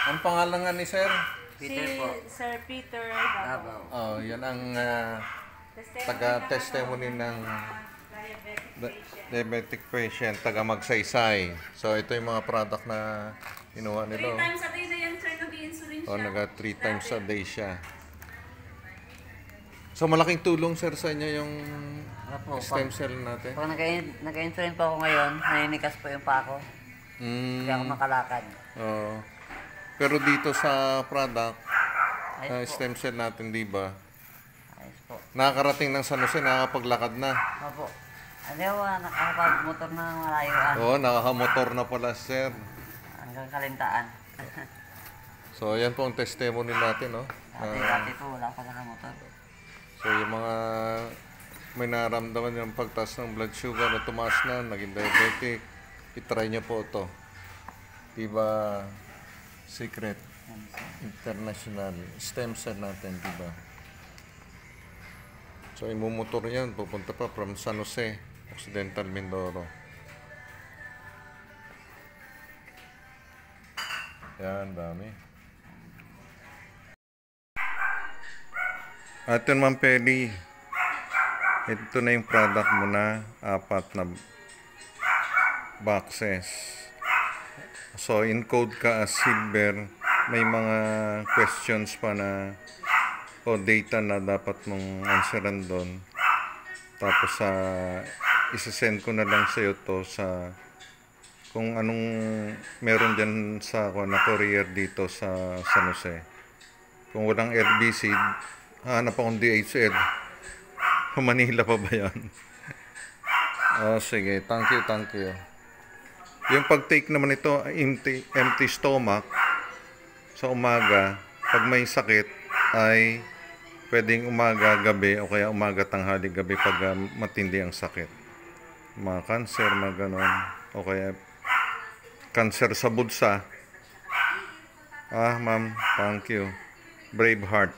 Ang pangalan nga ni Sir? Peter po. Sir Peter Davao. Oh, yan ang taga-testimony ng diabetic patient, taga Magsaysay. So, ito yung mga product na kinuha 3 nila. times a day na yan, sir, nag-insulin siya. Oh, naga 3 times a day siya. So, malaking tulong, sir, sa inyo yung stem cell natin? Pag nag-insulin po ako ngayon, naninikas po yung pako. Hindi ako makalakad. Oh. Pero dito sa product, stem cell natin, di ba? Ayos po. Nakakarating ng San Jose, nakakapaglakad na. Opo. Ano yung nakakapag-motor na malayuan. Oo, nakakamotor na pala, sir. Hanggang Kalintaan. So, ayan po ang testimony natin, no? Dati po, wala pa nakamotor. So, yung mga may naramdaman yung pagtaas ng blood sugar na tumaas na, naging diabetic, itry nyo po ito. Diba, Secret International stem cell natin, diba? So, imumotor yan, pupunta pa from San Jose, Occidental Mindoro. Yan, dami. Ate Ma'am Peli, ito na yung product mo na 4 na boxes. So, encode ka as silver. May mga questions pa na o data na dapat mong answeran doon. Tapos, isa-send ko na lang sa'yo to sa kung anong meron dyan sa na courier dito sa San Jose. Kung walang RBC, hanap akong DHL. Manila pa ba yan? Oh, sige. Thank you, thank you. Yung pag-take naman ito, empty stomach, sa umaga, pag may sakit, ay pwedeng umaga, gabi, o kaya umaga, tanghali, gabi, pag matindi ang sakit. Mga cancer, mga ganon. O kaya cancer sa bulsa. Ma'am, thank you. Brave heart.